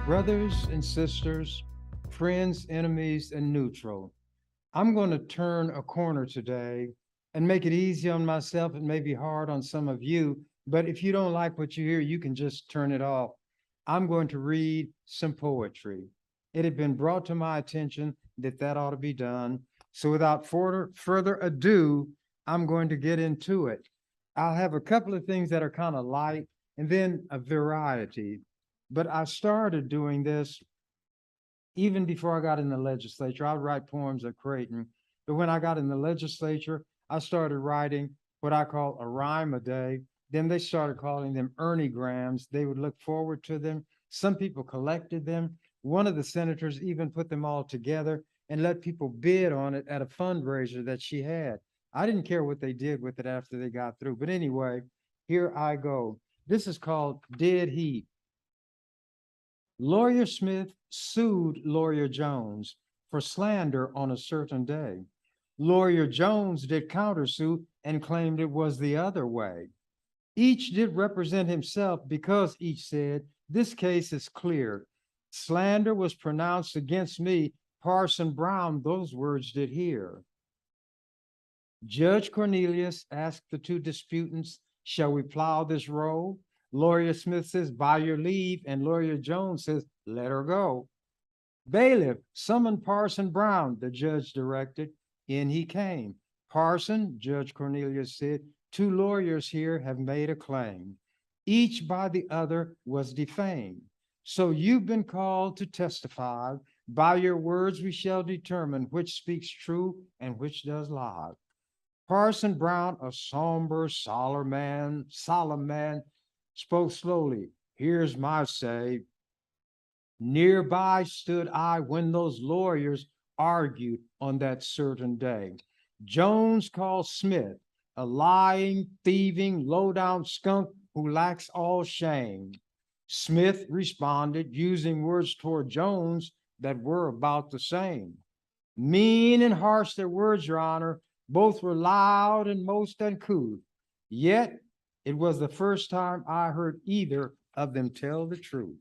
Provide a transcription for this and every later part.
Brothers and sisters, friends, enemies, and neutral, I'm going to turn a corner today and make it easy on myself. It may be hard on some of you, but if you don't like what you hear, you can just turn it off. I'm going to read some poetry. It had been brought to my attention that that ought to be done. So without further ado, I'm going to get into it. I'll have a couple of things that are kind of light and then a variety. But I started doing this even before I got in the legislature. I would write poems at Creighton, but when I got in the legislature, I started writing what I call a rhyme a day. Then they started calling them Ernie Grams. They would look forward to them. Some people collected them. One of the senators even put them all together and let people bid on it at a fundraiser that she had. I didn't care what they did with it after they got through. But anyway, here I go. This is called Dead Heat. Lawyer Smith sued Lawyer Jones for slander on a certain day. Lawyer Jones did countersue and claimed it was the other way. Each did represent himself because each said, this case is clear. Slander was pronounced against me. Parson Brown, those words did hear. Judge Cornelius asked the two disputants, shall we plow this row? Lawyer Smith says, by your leave, and Lawyer Jones says, let her go. Bailiff, summon Parson Brown, the judge directed. In he came. Parson, Judge Cornelius said, two lawyers here have made a claim. Each by the other was defamed. So you've been called to testify. By your words we shall determine which speaks true and which does lie. Parson Brown, a somber, solemn man, spoke slowly. Here's my say. Nearby stood I when those lawyers argued on that certain day. Jones called Smith a lying, thieving, low-down skunk who lacks all shame. Smith responded using words toward Jones that were about the same. Mean and harsh their words, Your Honor. Both were loud and most uncouth. Yet it was the first time I heard either of them tell the truth.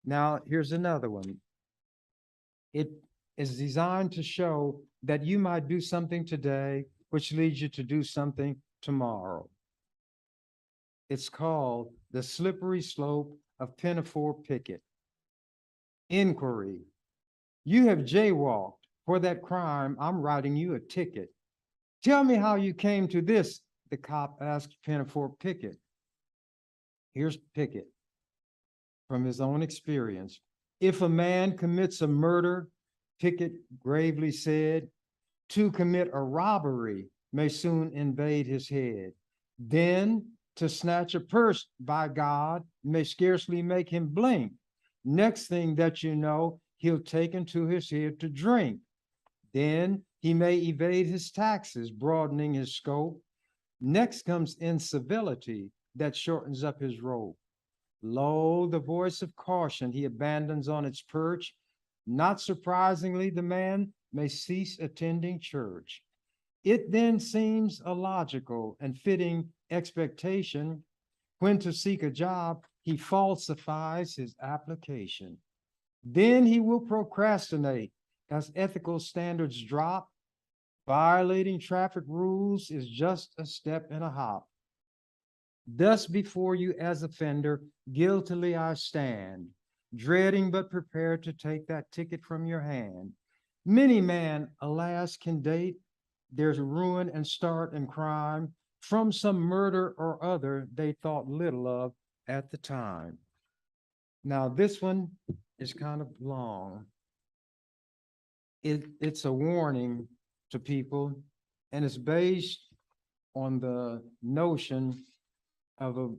Now, here's another one. It is designed to show that you might do something today, which leads you to do something tomorrow. It's called The Slippery Slope of Pinafore Picket. Inquiry. You have jaywalked. For that crime, I'm writing you a ticket. Tell me how you came to this, the cop asked Pinafore Picket. Here's Picket from his own experience. If a man commits a murder, Picket gravely said, to commit a robbery may soon invade his head. Then to snatch a purse, by God, may scarcely make him blink. Next thing that you know, he'll take into his head to drink. Then he may evade his taxes, broadening his scope. Next comes incivility that shortens up his rope. Lo, the voice of caution he abandons on its perch. Not surprisingly, the man may cease attending church. It then seems a logical and fitting expectation when to seek a job, he falsifies his application. Then he will procrastinate as ethical standards drop. Violating traffic rules is just a step and a hop. Thus before you as offender, guiltily I stand, dreading but prepared to take that ticket from your hand. Many man, alas, can date there's ruin and start in crime from some murder or other they thought little of at the time. Now, this one is kind of long. It's a warning to people, and it's based on the notion of a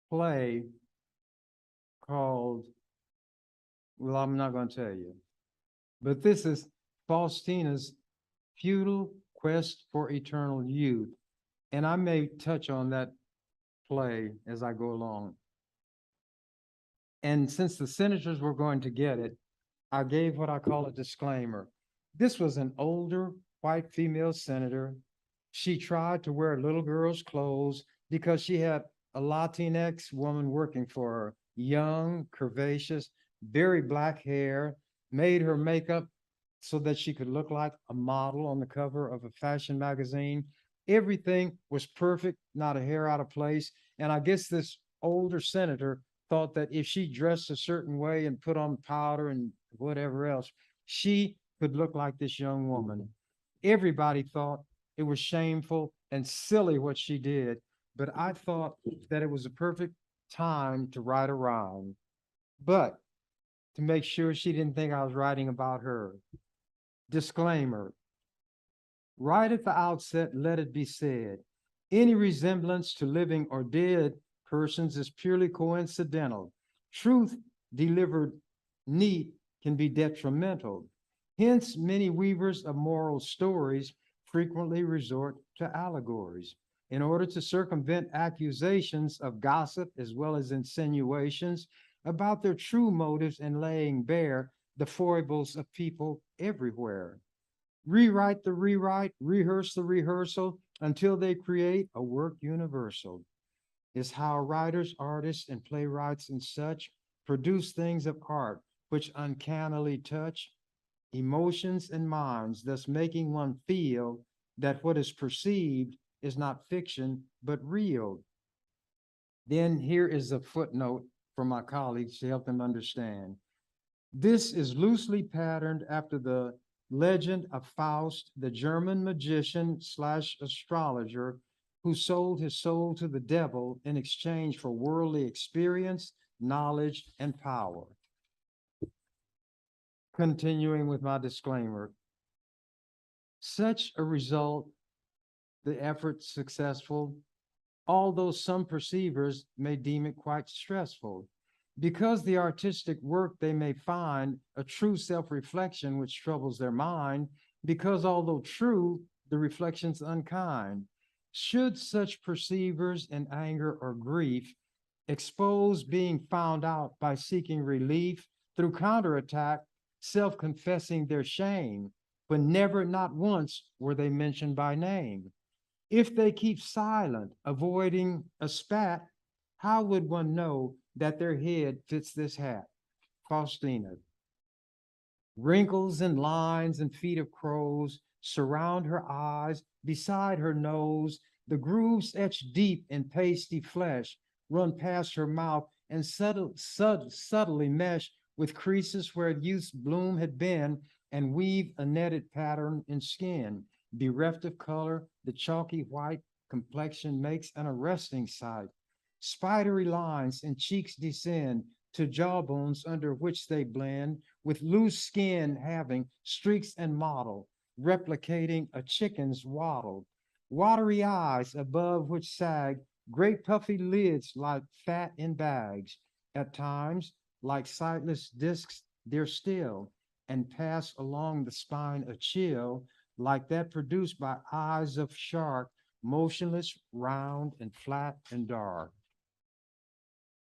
play called, well, I'm not going to tell you, but this is Faustina's Futile Quest for Eternal Youth. And I may touch on that play as I go along. And since the senators were going to get it, I gave what I call a disclaimer. This was an older white female senator. She tried to wear little girl's clothes because she had a Latinx woman working for her. young, curvaceous, very black hair, made her makeup so that she could look like a model on the cover of a fashion magazine. Everything was perfect, not a hair out of place. And I guess this older senator thought that if she dressed a certain way and put on powder and whatever else, she could look like this young woman. Everybody thought it was shameful and silly what she did, but I thought that it was a perfect time to write a rhyme. But to make sure she didn't think I was writing about her. Disclaimer, right at the outset, let it be said, any resemblance to living or dead persons is purely coincidental. Truth delivered neat can be detrimental. Hence, many weavers of moral stories frequently resort to allegories. In order to circumvent accusations of gossip as well as insinuations about their true motives and laying bare the foibles of people everywhere. Rewrite the rewrite, rehearse the rehearsal until they create a work universal. Is how writers, artists, and playwrights and such produce things of art which uncannily touch emotions and minds, thus making one feel that what is perceived is not fiction, but real. Then here is a footnote from my colleagues to help them understand. This is loosely patterned after the legend of Faust, the German magician slash astrologer who sold his soul to the devil in exchange for worldly experience, knowledge, and power. Continuing with my disclaimer, such a result, the effort successful, although some perceivers may deem it quite stressful. Because the artistic work they may find a true self-reflection which troubles their mind, because although true, the reflection's unkind. Should such perceivers in anger or grief expose being found out by seeking relief through counterattack, self-confessing their shame, when never, not once, were they mentioned by name? If they keep silent, avoiding a spat, how would one know that their head fits this hat? Faustina. Wrinkles and lines and feet of crows surround her eyes, beside her nose. The grooves etched deep in pasty flesh run past her mouth and subtly mesh with creases where youth's bloom had been and weave a netted pattern in skin. Bereft of color, the chalky white complexion makes an arresting sight. Spidery lines in cheeks descend to jawbones under which they blend, with loose skin having streaks and mottle, replicating a chicken's waddle. Watery eyes above which sag great puffy lids like fat in bags. At times, like sightless discs, they're still and pass along the spine a chill like that produced by eyes of shark, motionless, round, and flat and dark.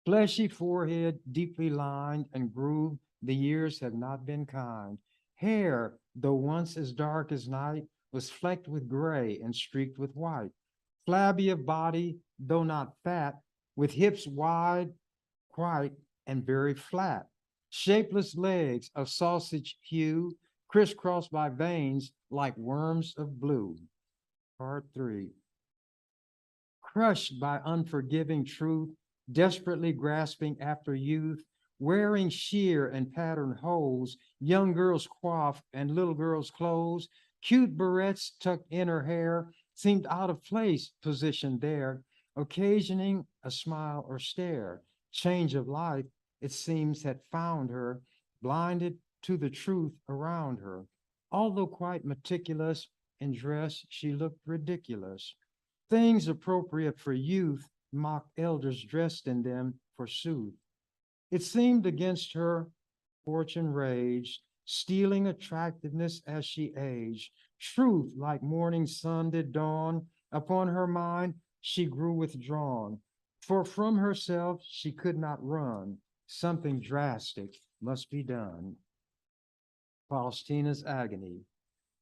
Fleshy forehead, deeply lined and grooved, the years have not been kind. Hair, though once as dark as night, was flecked with gray and streaked with white. Flabby of body, though not fat, with hips wide, quite, and very flat. Shapeless legs of sausage hue, crisscrossed by veins like worms of blue. Part 3. Crushed by unforgiving truth, desperately grasping after youth, wearing sheer and patterned hose, young girls' coif and little girls' clothes, cute barrettes tucked in her hair seemed out of place positioned there, occasioning a smile or stare. Change of life, it seems, had found her, blinded to the truth around her. Although quite meticulous in dress, she looked ridiculous. Things appropriate for youth mocked elders dressed in them, forsooth. It seemed against her fortune raged, stealing attractiveness as she aged. Truth, like morning sun, did dawn upon her mind. She grew withdrawn, for from herself she could not run. Something drastic must be done. Faustina's agony.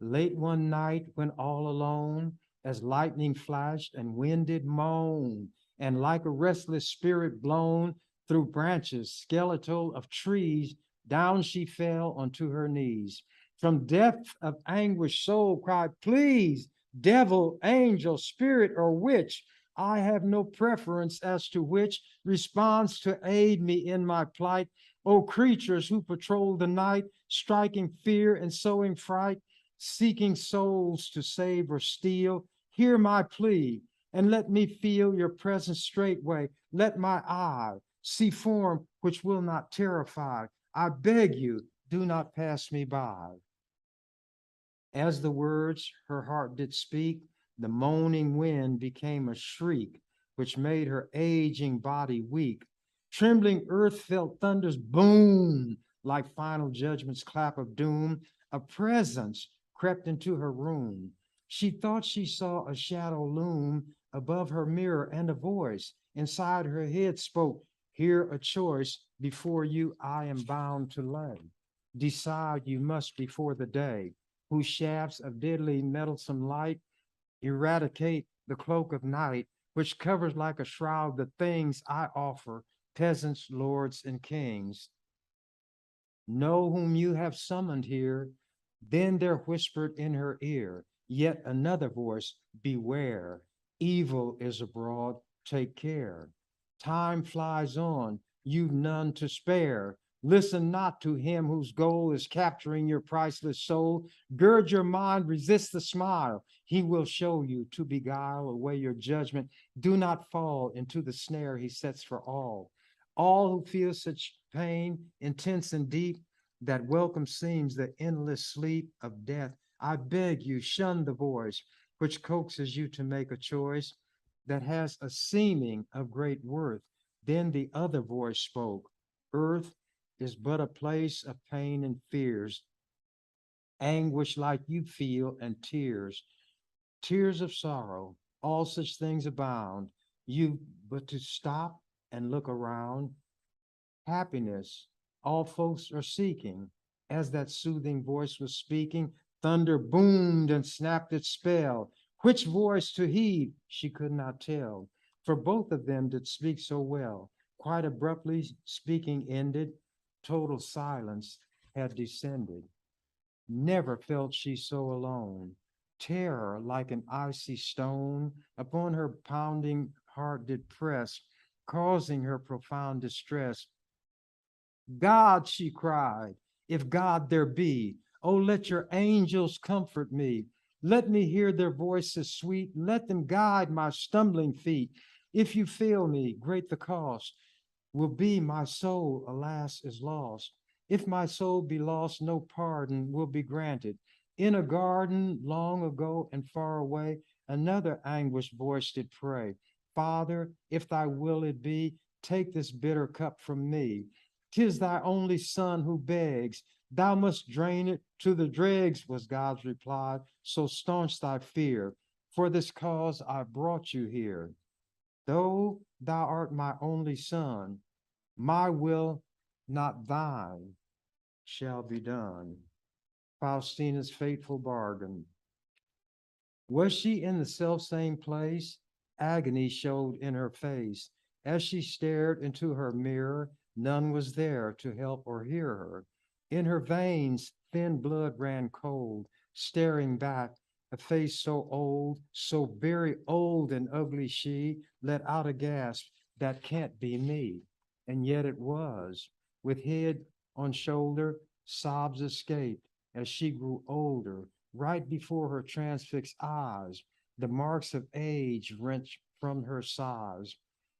Late one night, when all alone, as lightning flashed and wind did moan, and like a restless spirit blown through branches skeletal of trees, down she fell onto her knees. From depth of anguish, soul cried, please, devil, angel, spirit, or witch, I have no preference as to which responds to aid me in my plight. O creatures who patrol the night, striking fear and sowing fright, seeking souls to save or steal, hear my plea and let me feel your presence straightway. Let my eye see form which will not terrify. I beg you, do not pass me by. As the words her heart did speak, the moaning wind became a shriek, which made her aging body weak. Trembling earth felt thunder's boom, like final judgment's clap of doom. A presence crept into her room. She thought she saw a shadow loom above her mirror, and a voice inside her head spoke, here a choice before you I am bound to lay. Decide you must before the day, whose shafts of deadly meddlesome light eradicate the cloak of night, which covers like a shroud the things I offer, peasants, lords, and kings. Know whom you have summoned here. Then there whispered in her ear yet another voice, beware, evil is abroad, take care. Time flies on, you've none to spare. Listen not to him whose goal is capturing your priceless soul. Gird your mind, resist the smile. He will show you to beguile away your judgment. Do not fall into the snare he sets for all. All who feel such pain, intense and deep, that welcome seems the endless sleep of death. I beg you, shun the voice which coaxes you to make a choice that has a seeming of great worth. Then the other voice spoke, earth is but a place of pain and fears, anguish like you feel and tears, tears of sorrow, all such things abound. You but to stop and look around, happiness all folks are seeking. As that soothing voice was speaking, thunder boomed and snapped its spell. Which voice to heed she could not tell, for both of them did speak so well. Quite abruptly speaking ended, total silence had descended. Never felt she so alone. Terror like an icy stone upon her pounding heart did press, causing her profound distress. God, she cried, if God there be, oh, let your angels comfort me. Let me hear their voices sweet. Let them guide my stumbling feet. If you fail me, great the cost will be. My soul, alas, is lost. If my soul be lost, no pardon will be granted. In a garden long ago and far away, another anguished voice did pray. Father, if thy will it be, take this bitter cup from me. 'Tis thy only son who begs. Thou must drain it to the dregs, was God's reply. So staunch thy fear. For this cause I brought you here. Though thou art my only son, my will, not thine, shall be done. Faustina's fateful bargain. Was she in the selfsame place? Agony showed in her face. As she stared into her mirror, none was there to help or hear her. In her veins, thin blood ran cold, staring back, a face so old, so very old and ugly, she let out a gasp, that can't be me. And yet it was. With head on shoulder, sobs escaped as she grew older. Right before her transfixed eyes, the marks of age wrenched from her sighs.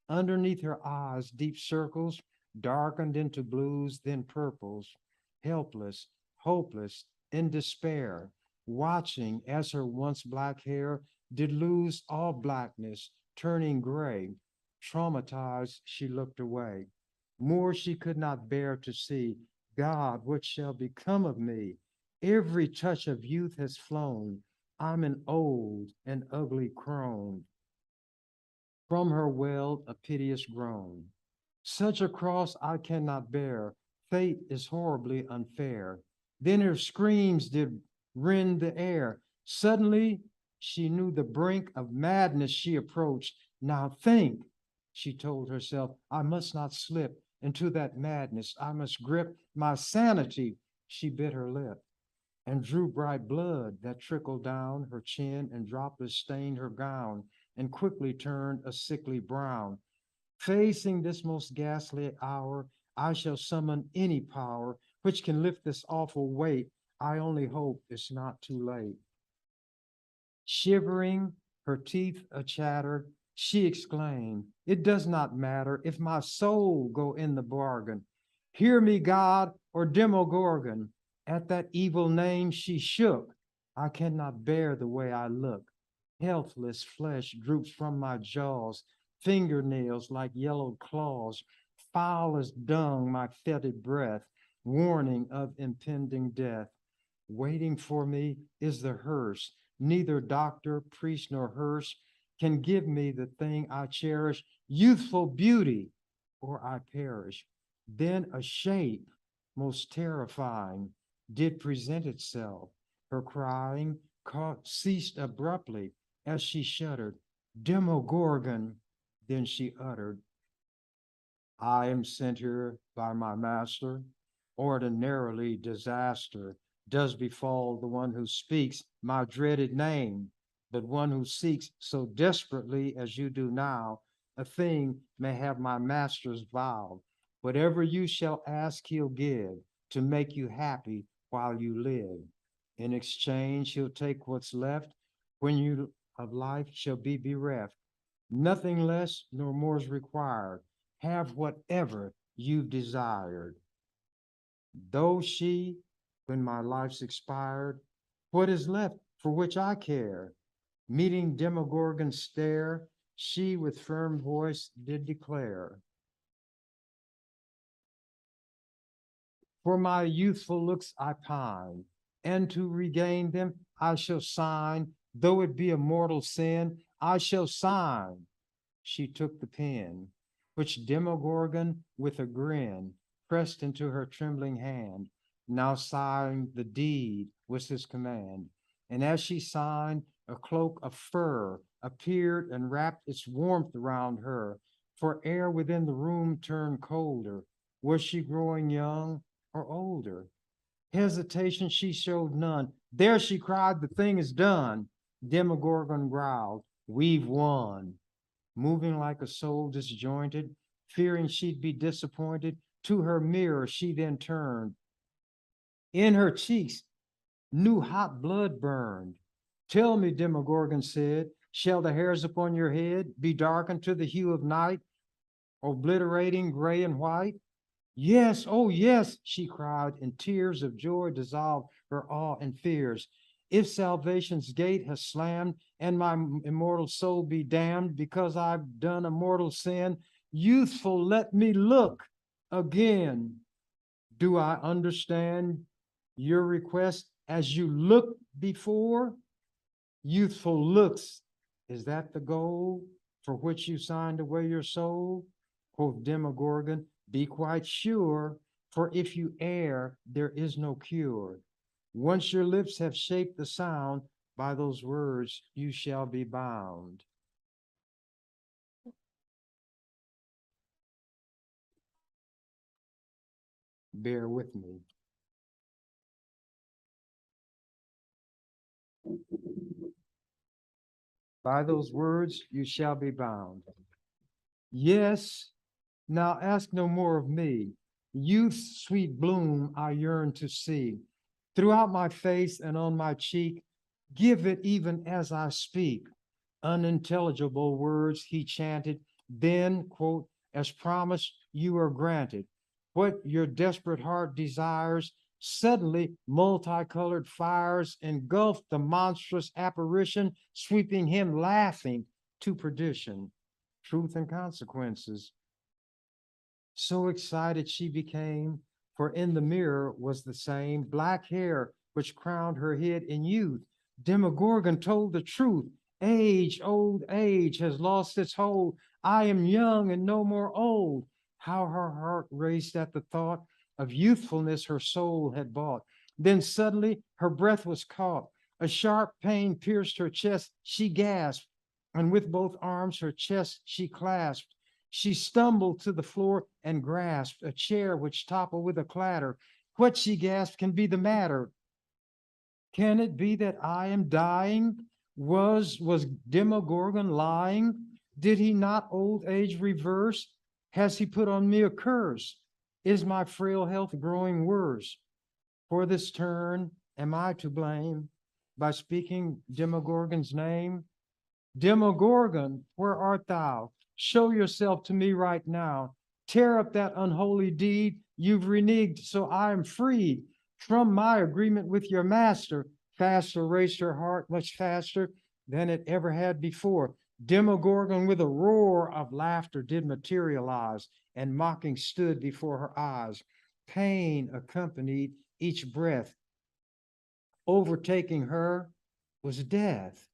Underneath her eyes, deep circles darkened into blues, then purples, helpless, hopeless, in despair, watching as her once black hair did lose all blackness, turning gray. Traumatized, she looked away. More she could not bear to see. God, what shall become of me? Every touch of youth has flown. I'm an old and ugly crone. From her welled a piteous groan. Such a cross I cannot bear. Fate is horribly unfair. Then her screams did rend the air. Suddenly she knew the brink of madness she approached. Now think, She told herself, I must not slip into that madness. I must grip my sanity. She bit her lip and drew bright blood that trickled down her chin, and droplets stained her gown and quickly turned a sickly brown. Facing this most ghastly hour, I shall summon any power which can lift this awful weight. I only hope it's not too late. Shivering, her teeth a chatter, she exclaimed, it does not matter if my soul go in the bargain. Hear me, God, or Demogorgon. At that evil name she shook. I cannot bear the way I look. Healthless flesh droops from my jaws, fingernails like yellowed claws, foul as dung my fetid breath, warning of impending death. Waiting for me is the hearse. Neither doctor, priest, nor hearse can give me the thing I cherish, youthful beauty, or I perish. Then a shape most terrifying did present itself. Her crying ceased abruptly as she shuddered. Demogorgon, then she uttered, I am sent here by my master. Ordinarily disaster does befall the one who speaks my dreaded name, but one who seeks so desperately as you do now, a thing may have my master's vow. Whatever you shall ask, he'll give to make you happy while you live. In exchange, he'll take what's left when you of life shall be bereft. Nothing less nor more is required. Have whatever you've desired. Though she, when my life's expired, what is left for which I care? Meeting Demogorgon's stare, she with firm voice did declare, for my youthful looks I pine, and to regain them I shall sign, though it be a mortal sin, I shall sign. She took the pen, which Demogorgon with a grin pressed into her trembling hand. Now signed the deed was his command. And as she signed, a cloak of fur appeared and wrapped its warmth around her, for air within the room turned colder. Was she growing young or older? Hesitation she showed none. There, she cried, the thing is done. Demogorgon growled, we've won. Moving like a soul disjointed, fearing she'd be disappointed, to her mirror she then turned. In her cheeks, new hot blood burned. Tell me, Demogorgon said, shall the hairs upon your head be darkened to the hue of night, obliterating gray and white? Yes, oh yes, she cried, and tears of joy dissolved her awe and fears. If salvation's gate has slammed and my immortal soul be damned because I've done a mortal sin, youthful, let me look again. Do I understand your request as you looked before? Youthful looks, is that the goal for which you signed away your soul? Quoth Demogorgon, be quite sure, for if you err, there is no cure. Once your lips have shaped the sound, by those words you shall be bound. Bear with me. By those words you shall be bound. Yes, now ask no more of me. Youth's sweet bloom I yearn to see. Throughout my face and on my cheek, give it even as I speak. Unintelligible words he chanted, then, quote, as promised, you are granted. What your desperate heart desires, suddenly multicolored fires engulfed the monstrous apparition, sweeping him laughing to perdition. Truth and consequences. So excited she became, for in the mirror was the same black hair which crowned her head in youth. Demogorgon told the truth. Age, old age, has lost its hold. I am young and no more old. How her heart raced at the thought of youthfulness her soul had bought. Then suddenly her breath was caught. A sharp pain pierced her chest. She gasped, and with both arms her chest she clasped. She stumbled to the floor and grasped a chair which toppled with a clatter. What, she gasped, can be the matter? Can it be that I am dying? Was Demogorgon lying? Did he not old age reverse? Has he put on me a curse? Is my frail health growing worse? For this turn, am I to blame by speaking Demogorgon's name? Demogorgon, where art thou? Show yourself to me right now. Tear up that unholy deed you've reneged, so I am freed from my agreement with your master. Faster raced her heart, much faster than it ever had before. Demogorgon with a roar of laughter did materialize, and mocking stood before her eyes. Pain accompanied each breath. Overtaking her was death.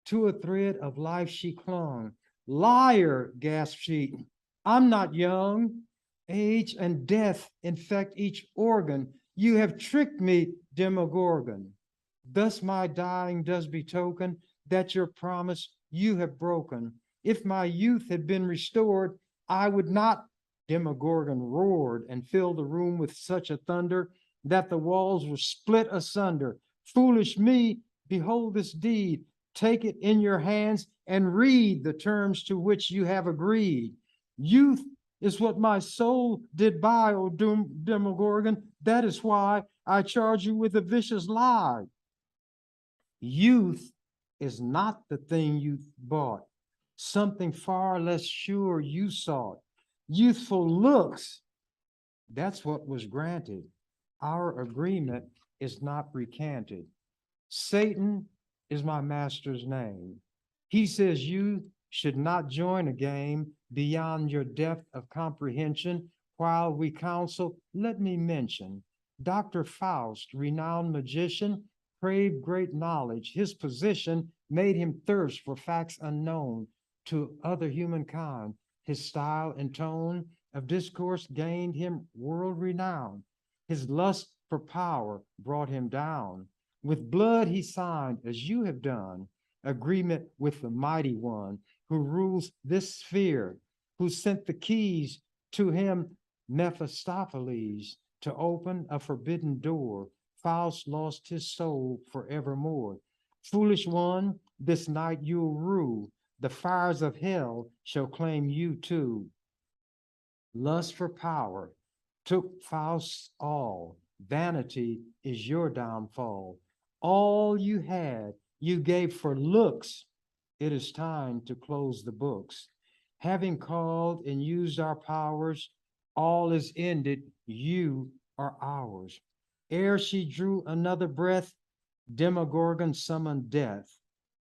To a thread of life she clung. Liar, gasped she, I'm not young. Age and death infect each organ. You have tricked me, Demogorgon. Thus my dying does betoken that your promise you have broken. If my youth had been restored, I would not. Demogorgon roared and filled the room with such a thunder that the walls were split asunder. Foolish me, behold this deed. Take it in your hands and read the terms to which you have agreed. Youth is what my soul did buy, O Demogorgon. That is why I charge you with a vicious lie. Youth is not the thing you bought. Something far less sure you sought. Youthful looks, that's what was granted. Our agreement is not recanted. Satan is my master's name. He says you should not join a game beyond your depth of comprehension. While we counsel, let me mention, Dr. Faust, renowned magician, craved great knowledge. His position made him thirst for facts unknown to other humankind. His style and tone of discourse gained him world renown. His lust for power brought him down. With blood he signed, as you have done, agreement with the mighty one who rules this sphere, who sent the keys to him, Mephistopheles, to open a forbidden door. Faust lost his soul forevermore. Foolish one, this night you'll rue. The fires of hell shall claim you too. Lust for power took Faust's all. Vanity is your downfall. All you had, you gave for looks. It is time to close the books. Having called and used our powers, all is ended, you are ours. Ere she drew another breath, Demogorgon summoned death.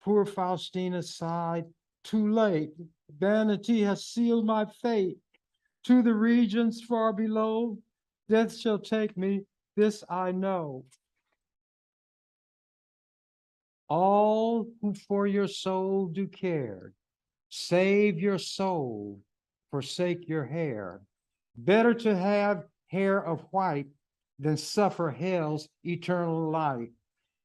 Poor Faustina sighed, too late, vanity has sealed my fate. To the regions far below, death shall take me, this I know. All who for your soul do care, save your soul, forsake your hair. Better to have hair of white than suffer hell's eternal light.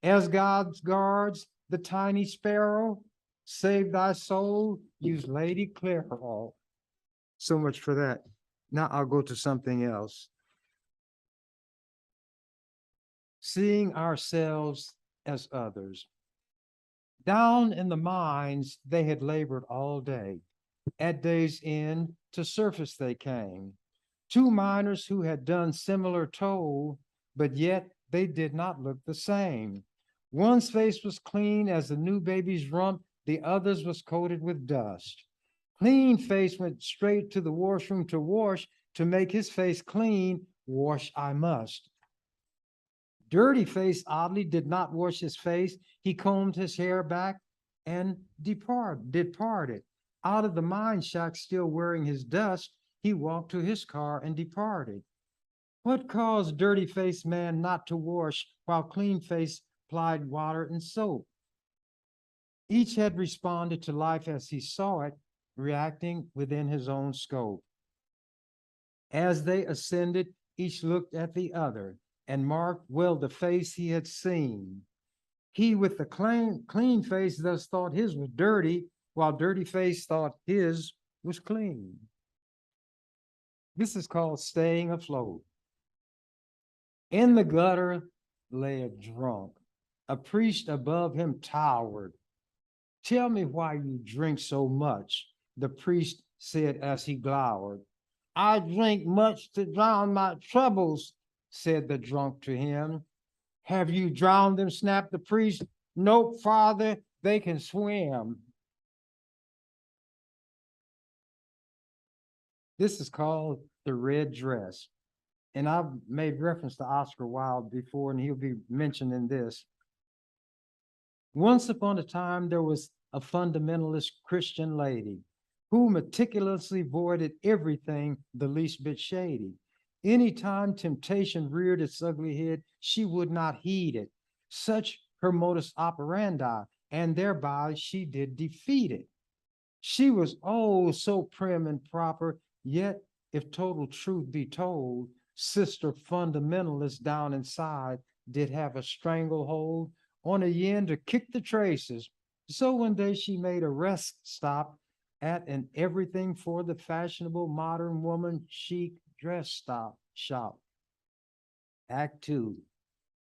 As God's guards the tiny sparrow, save thy soul, use Lady Clairol. So much for that. Now I'll go to something else. Seeing ourselves as others. Down in the mines, they had labored all day. At day's end, to surface they came. Two miners who had done similar toll, but yet they did not look the same. One's face was clean as the new baby's rump, the other's was coated with dust. Clean face went straight to the washroom to wash. To make his face clean, wash I must. Dirty face oddly did not wash his face. He combed his hair back and departed. Out of the mine shack, still wearing his dust, he walked to his car and departed. What caused dirty faced man not to wash while clean face applied water and soap? Each had responded to life as he saw it, reacting within his own scope. As they ascended, each looked at the other and marked well the face he had seen. He with the clean face thus thought his was dirty, while dirty face thought his was clean. This is called staying afloat. In the gutter lay a drunk. A priest above him towered. Tell me why you drink so much, the priest said as he glowered. I drink much to drown my troubles, said the drunk to him. Have you drowned them? Snapped the priest. Nope, father, they can swim. This is called the red dress. And I've made reference to Oscar Wilde before, and he'll be mentioned in this. Once upon a time, there was a fundamentalist Christian lady who meticulously avoided everything the least bit shady. Anytime temptation reared its ugly head, she would not heed it. Such her modus operandi, and thereby she did defeat it. She was oh so prim and proper, yet if total truth be told, sister fundamentalist down inside did have a stranglehold on a yen to kick the traces. So one day she made a rest stop at an everything for the fashionable modern woman chic dress shop. Act 2.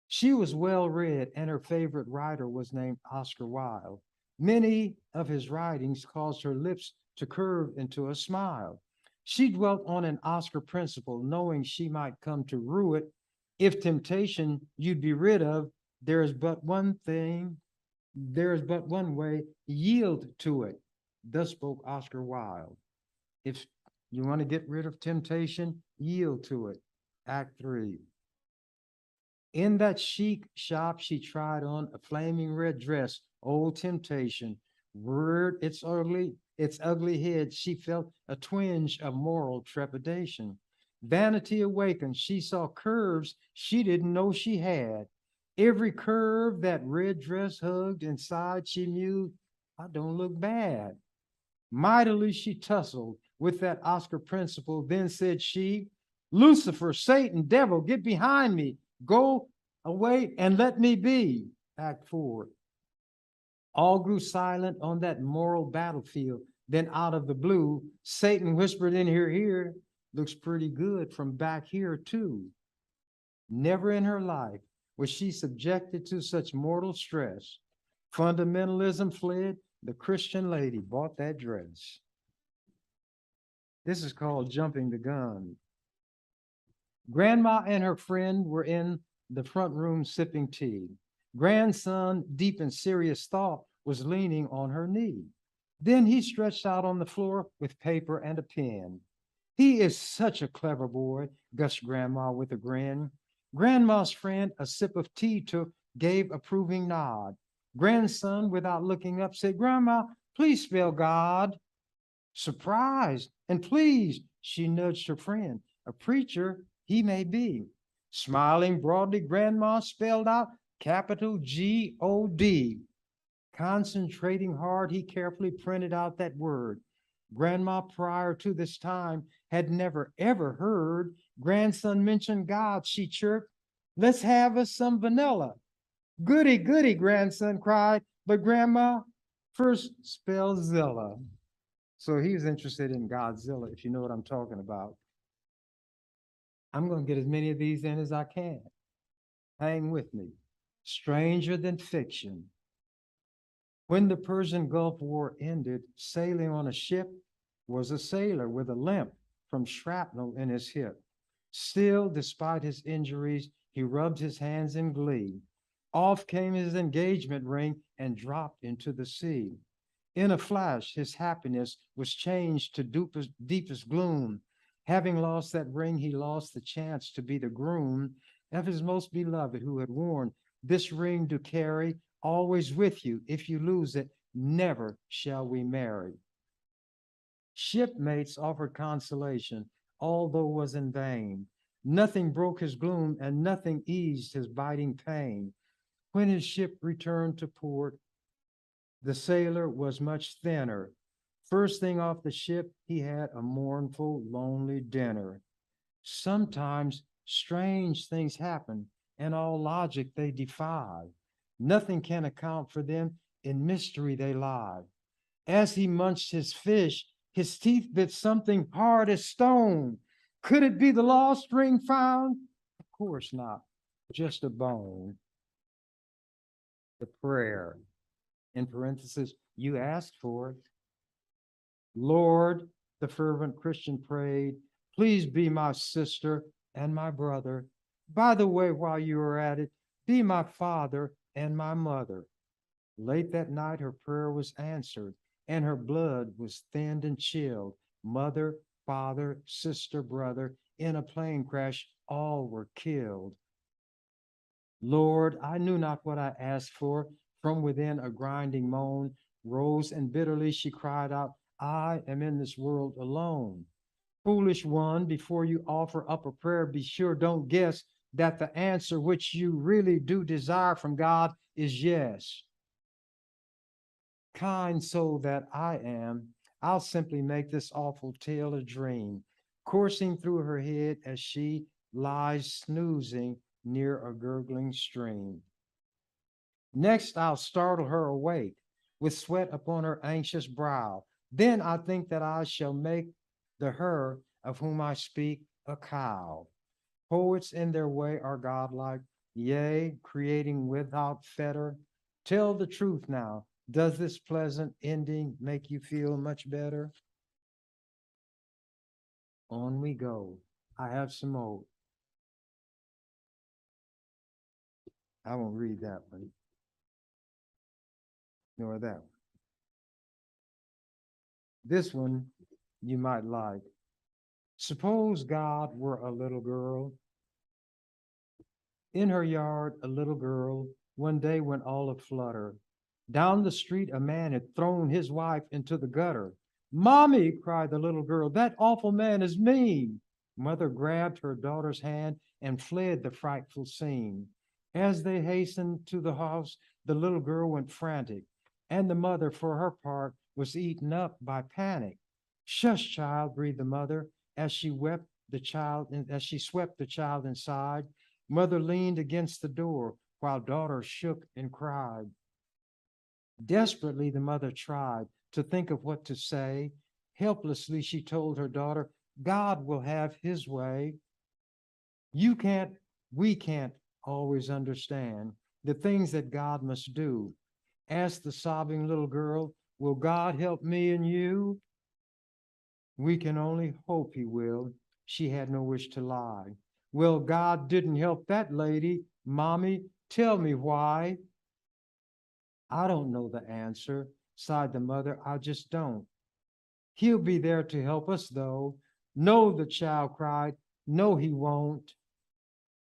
She was well read, and her favorite writer was named Oscar Wilde. Many of his writings caused her lips to curve into a smile. She dwelt on an Oscar principle, knowing she might come to rue it. If temptation you'd be rid of, there is but one way, yield to it. Thus spoke Oscar Wilde. If you want to get rid of temptation, yield to it. Act 3. In that chic shop, she tried on a flaming red dress, old temptation. Reared its ugly head, she felt a twinge of moral trepidation. Vanity awakened, she saw curves she didn't know she had. Every curve that red dress hugged inside, she mused, I don't look bad. Mightily she tussled with that Oscar principle, then said she, Lucifer, Satan, devil, get behind me. Go away and let me be. Act 4. All grew silent on that moral battlefield. Then out of the blue, Satan whispered in her ear, looks pretty good from back here too. Never in her life was she subjected to such mortal stress. Fundamentalism fled, the Christian lady bought that dress. This is called jumping the gun. Grandma and her friend were in the front room sipping tea. Grandson, deep in serious thought, was leaning on her knee. Then he stretched out on the floor with paper and a pen. He is such a clever boy, gushed Grandma with a grin. Grandma's friend, a sip of tea took, gave approving nod. Grandson, without looking up, said, Grandma, please spell God. Surprised and pleased, she nudged her friend. A preacher he may be. Smiling broadly, Grandma spelled out capital G-O-D. Concentrating hard, he carefully printed out that word. Grandma, prior to this time, had never ever heard grandson mention God. She chirped, let's have us some vanilla. Goody, goody, grandson cried, but Grandma first spelled Zilla. So he was interested in Godzilla, if you know what I'm talking about. I'm going to get as many of these in as I can. Hang with me. Stranger than fiction. When the Persian Gulf War ended, sailing on a ship was a sailor with a limp from shrapnel in his hip. Still, despite his injuries, he rubbed his hands in glee. Off came his engagement ring and dropped into the sea. In a flash, his happiness was changed to deepest gloom. Having lost that ring, he lost the chance to be the groom of his most beloved, who had worn this ring to carry always with you. If you lose it, never shall we marry. Shipmates offered consolation, although was in vain. Nothing broke his gloom, and nothing eased his biting pain. When his ship returned to port, the sailor was much thinner. First thing off the ship, he had a mournful, lonely dinner. Sometimes strange things happen, and all logic they defy. Nothing can account for them, in mystery they lie. As he munched his fish, His teeth bit something hard as stone. Could it be the lost ring found? Of course not, just a bone. The prayer, in parentheses, you asked for it. Lord, the fervent Christian prayed, please be my sister and my brother. By the way, while you are at it, be my father and my mother. Late that night, her prayer was answered, and her blood was thinned and chilled. Mother, father, sister, brother, in a plane crash, all were killed. Lord, I knew not what I asked for. From within a grinding moan rose, and bitterly she cried out, I am in this world alone. Foolish one, before you offer up a prayer, be sure don't guess that the answer which you really do desire from God is yes. Kind soul that I am, I'll simply make this awful tale a dream, coursing through her head as she lies snoozing near a gurgling stream. Next, I'll startle her awake with sweat upon her anxious brow. Then I think that I shall make the her of whom I speak a cow. Poets in their way are godlike, yea, creating without fetter. Tell the truth now. Does this pleasant ending make you feel much better? On we go. I have some more. I won't read that one, nor that one. This one you might like. Suppose God were a little girl. In her yard, a little girl one day went all aflutter. Down the street, a man had thrown his wife into the gutter. Mommy, cried the little girl, that awful man is mean. Mother grabbed her daughter's hand and fled the frightful scene. As they hastened to the house, the little girl went frantic, and the mother, for her part, was eaten up by panic. Shush, child, breathed the mother as she wept the child, as she swept the child inside. Mother leaned against the door while daughter shook and cried. Desperately, the mother tried to think of what to say. Helplessly, she told her daughter, God will have his way. You can't, we can't always understand the things that God must do. Asked the sobbing little girl, will God help me and you? We can only hope he will. She had no wish to lie. Well, God didn't help that lady. Mommy, tell me why. I don't know the answer, sighed the mother. I just don't. He'll be there to help us, though. No, the child cried. No, he won't.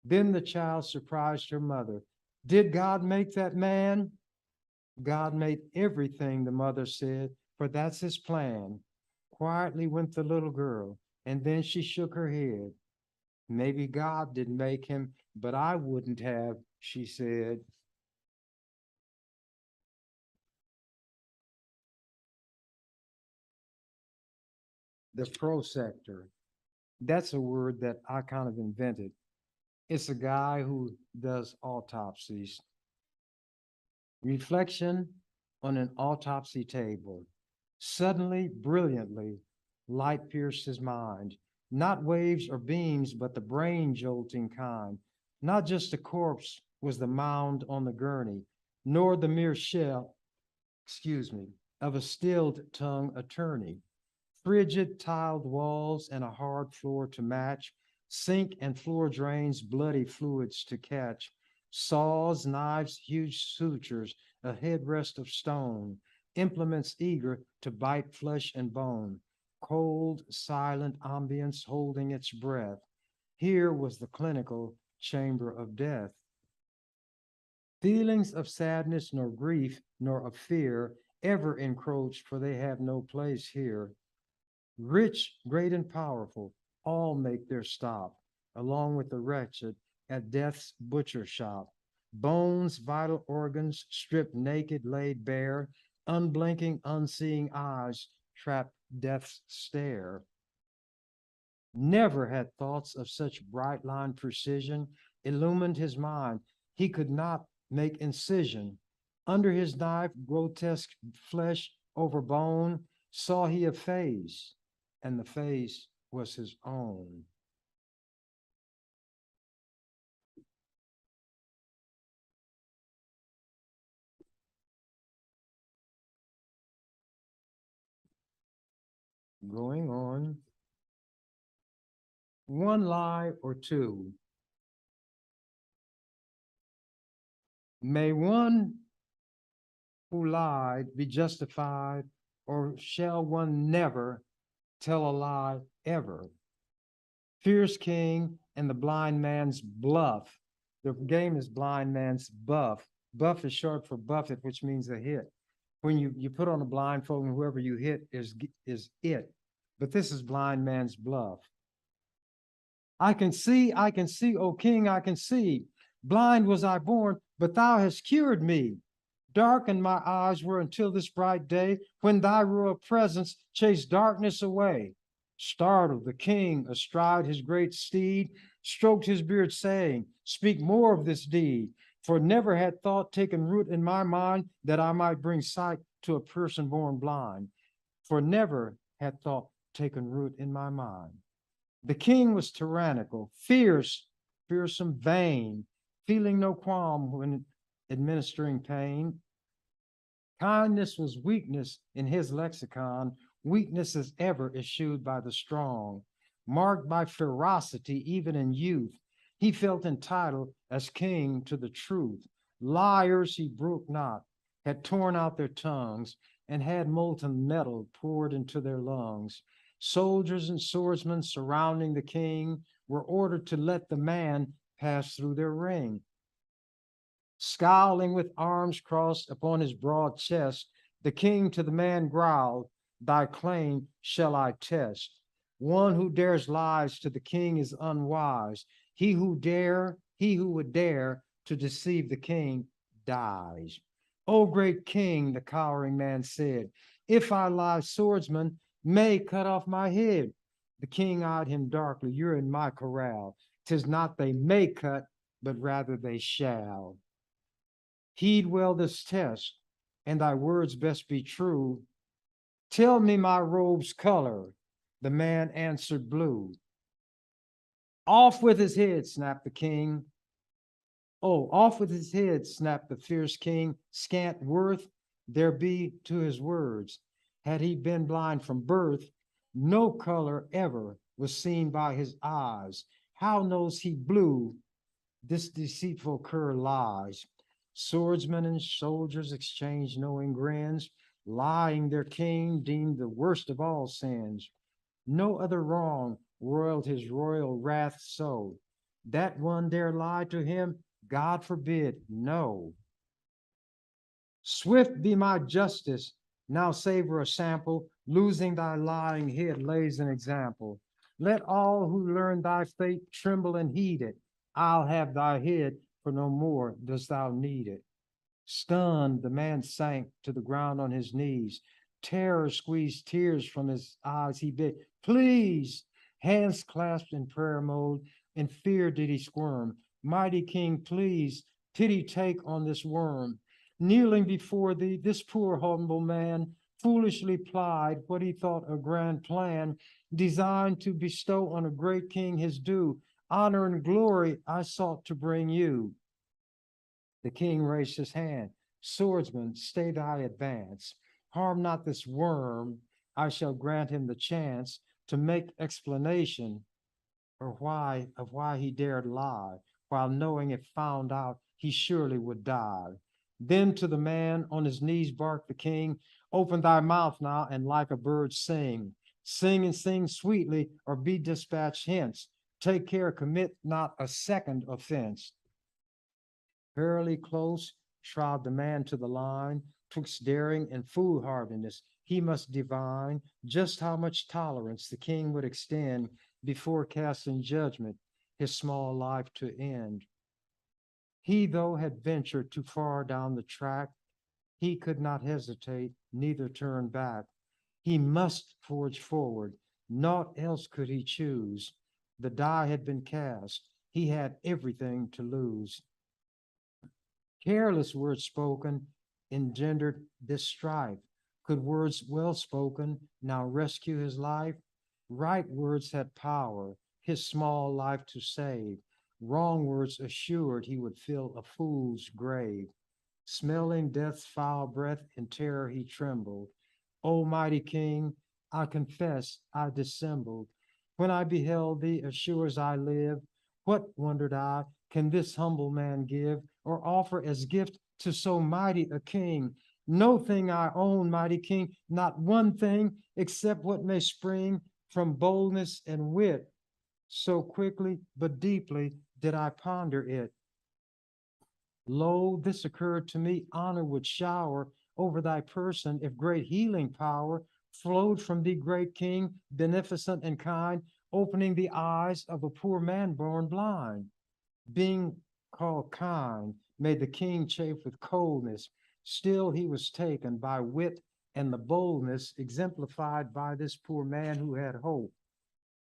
Then the child surprised her mother. Did God make that man? God made everything, the mother said, for that's his plan. Quietly went the little girl, and then she shook her head. Maybe God didn't make him, but I wouldn't have, she said. The prosector. That's a word that I kind of invented. It's a guy who does autopsies. Reflection on an autopsy table. Suddenly, brilliantly, light pierced his mind. Not waves or beams, but the brain jolting kind. Not just a corpse was the mound on the gurney, nor the mere shell, of a stilled tongue attorney. Frigid tiled walls and a hard floor to match, sink and floor drains, bloody fluids to catch, saws, knives, huge sutures, a headrest of stone, implements eager to bite flesh and bone, cold, silent ambience holding its breath. Here was the clinical chamber of death. Feelings of sadness, nor grief, nor of fear ever encroach, for they have no place here. Rich, great, and powerful, all make their stop, along with the wretched, at death's butcher shop. Bones, vital organs, stripped naked, laid bare, unblinking, unseeing eyes trap death's stare. Never had thoughts of such bright line precision illumined his mind. He could not make incision. Under his knife, grotesque flesh over bone, saw he a face, and the face was his own. Going on. One lie or two. May one who lied be justified, or shall one never tell a lie ever? Fierce king and the blind man's bluff. The game is blind man's buff. Buff is short for buffet, which means a hit. When you put on a blindfold and whoever you hit is it. But this is blind man's bluff. I can see, O king, I can see. Blind was I born, but thou hast cured me. Darkened my eyes were until this bright day, when thy royal presence chased darkness away. Startled, the king, astride his great steed, stroked his beard, saying, speak more of this deed. For never had thought taken root in my mind that I might bring sight to a person born blind. For never had thought taken root in my mind. The king was tyrannical, fierce, fearsome, vain, feeling no qualm when administering pain. Kindness was weakness in his lexicon, weakness as ever eschewed by the strong. Marked by ferocity even in youth, he felt entitled as king to the truth. Liars he broke not, had torn out their tongues, and had molten metal poured into their lungs. Soldiers and swordsmen surrounding the king were ordered to let the man pass through their ring. Scowling with arms crossed upon his broad chest, the king to the man growled, thy claim shall I test. One who dares lies to the king is unwise. He who would dare to deceive the king dies. O great king, the cowering man said, if I lie, swordsman may cut off my head. The king eyed him darkly, you're in my corral. 'Tis not they may cut, but rather they shall. Heed well this test, and thy words best be true. Tell me my robe's color. The man answered blue. Off with his head, snapped the king. Oh, off with his head, snapped the fierce king. Scant worth there be to his words. Had he been blind from birth, no color ever was seen by his eyes. How knows he blue? This deceitful cur lies. Swordsmen and soldiers exchanged knowing grins. Lying their king deemed the worst of all sins. No other wrong roiled his royal wrath so. That one dare lie to him, God forbid, no. Swift be my justice, now savor a sample. Losing thy lying head lays an example. Let all who learn thy fate tremble and heed it. I'll have thy head, for no more dost thou need it. Stunned, the man sank to the ground on his knees. Terror squeezed tears from his eyes. He bid, please, hands clasped in prayer mode. In fear did he squirm. Mighty king, please, pity take on this worm. Kneeling before thee, this poor humble man foolishly plied what he thought a grand plan, designed to bestow on a great king his due. Honor and glory I sought to bring you. The king raised his hand. Swordsman, stay thy advance. Harm not this worm. I shall grant him the chance to make explanation of why he dared lie, while knowing if found out, he surely would die. Then to the man on his knees barked the king, open thy mouth now and like a bird sing. Sing and sing sweetly or be dispatched hence. Take care, commit not a second offense. Fairly close trod the man to the line, twixt daring and foolhardiness. He must divine just how much tolerance the king would extend before casting judgment, his small life to end. He, though, had ventured too far down the track, he could not hesitate, neither turn back. He must forge forward, naught else could he choose. The die had been cast, he had everything to lose. Careless words spoken engendered this strife. Could words well spoken now rescue his life? Right words had power, his small life to save. Wrong words assured he would fill a fool's grave. Smelling death's foul breath, in terror he trembled. O mighty King, I confess I dissembled. When I beheld thee, as sure as I live, what, wondered I, can this humble man give or offer as gift to so mighty a king? No thing I own, mighty King, not one thing, except what may spring from boldness and wit. So quickly but deeply did I ponder it. Lo, this occurred to me, honor would shower over thy person if great healing power flowed from thee, great King, beneficent and kind, opening the eyes of a poor man born blind. Being called kind, made the king chafe with coldness. Still he was taken by wit and the boldness exemplified by this poor man who had hope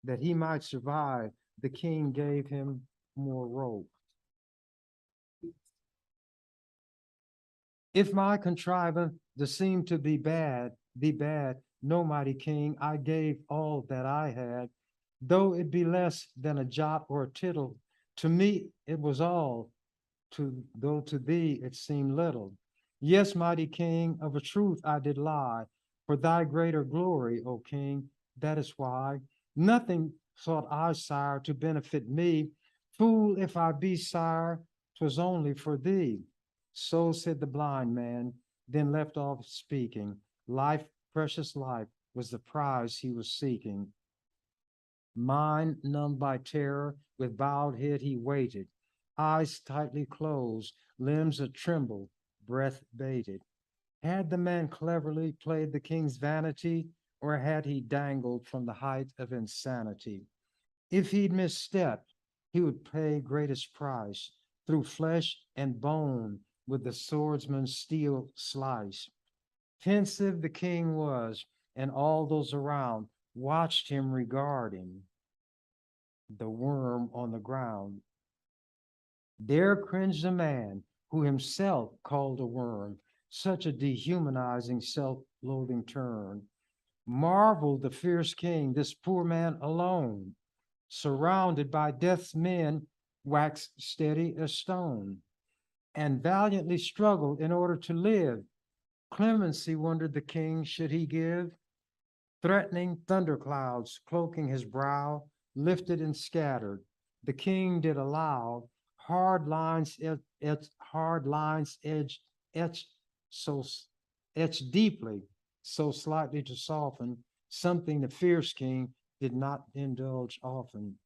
that he might survive. The king gave him more rope. If my contrivance seemed to be bad, no, mighty King, I gave all that I had, though it be less than a jot or a tittle. To me it was all, though to thee it seemed little. Yes, mighty King, of a truth I did lie, for thy greater glory, O King, that is why. Nothing sought I, sire, to benefit me. Fool if I be, sire, 'twas only for thee. So said the blind man, then left off speaking. Life, precious life, was the prize he was seeking. Mind numbed by terror, with bowed head he waited, eyes tightly closed, limbs a tremble, breath bated. Had the man cleverly played the king's vanity, or had he dangled from the height of insanity? If he'd misstepped, he would pay greatest price. Through flesh and bone would the swordsman's steel slice. Pensive the king was, and all those around watched him regarding the worm on the ground. There cringed a man who himself called a worm, such a dehumanizing, self-loathing turn. Marveled the fierce king, this poor man alone, surrounded by death's men, waxed steady as stone, and valiantly struggled in order to live. Clemency, wondered the king, should he give? Threatening thunderclouds, cloaking his brow, lifted and scattered. The king did allow hard lines etched deeply, so slightly to soften something the fierce king did not indulge often.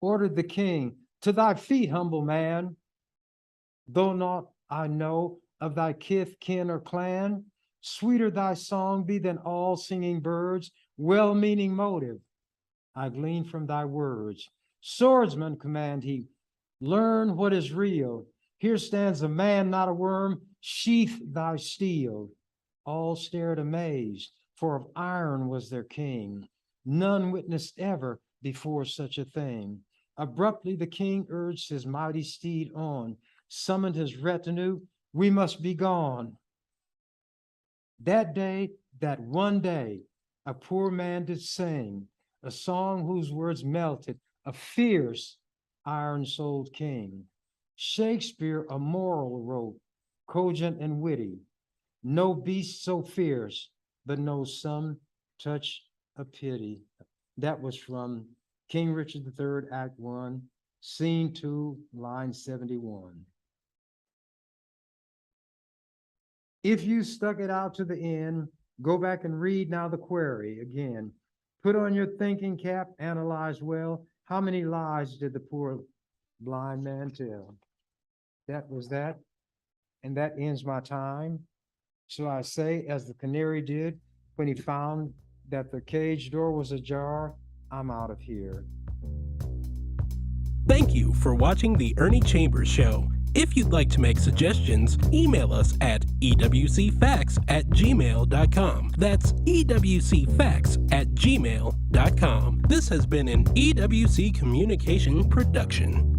Ordered the king, to thy feet, humble man, though not I know of thy kith, kin, or clan, sweeter thy song be than all singing birds, well-meaning motive I glean from thy words. Swordsman, command he, learn what is real. Here stands a man, not a worm, sheath thy steel. All stared amazed, for of iron was their king. None witnessed ever before such a thing. Abruptly the king urged his mighty steed on, summoned his retinue, we must be gone. That day, that one day, a poor man did sing, a song whose words melted a fierce, iron-souled king. Shakespeare a moral wrote, cogent and witty. No beast so fierce, but knows some touch of pity. That was from King Richard III, Act 1, Scene 2, line 71. If you stuck it out to the end, go back and read now the query again. Put on your thinking cap, analyze well. How many lies did the poor blind man tell? That was that, and that ends my time. So I say, as the canary did when he found that the cage door was ajar, I'm out of here. Thank you for watching the Ernie Chambers Show. If you'd like to make suggestions, email us at ewcfacts@gmail.com. That's ewcfacts@gmail.com. This has been an EWC Communication production.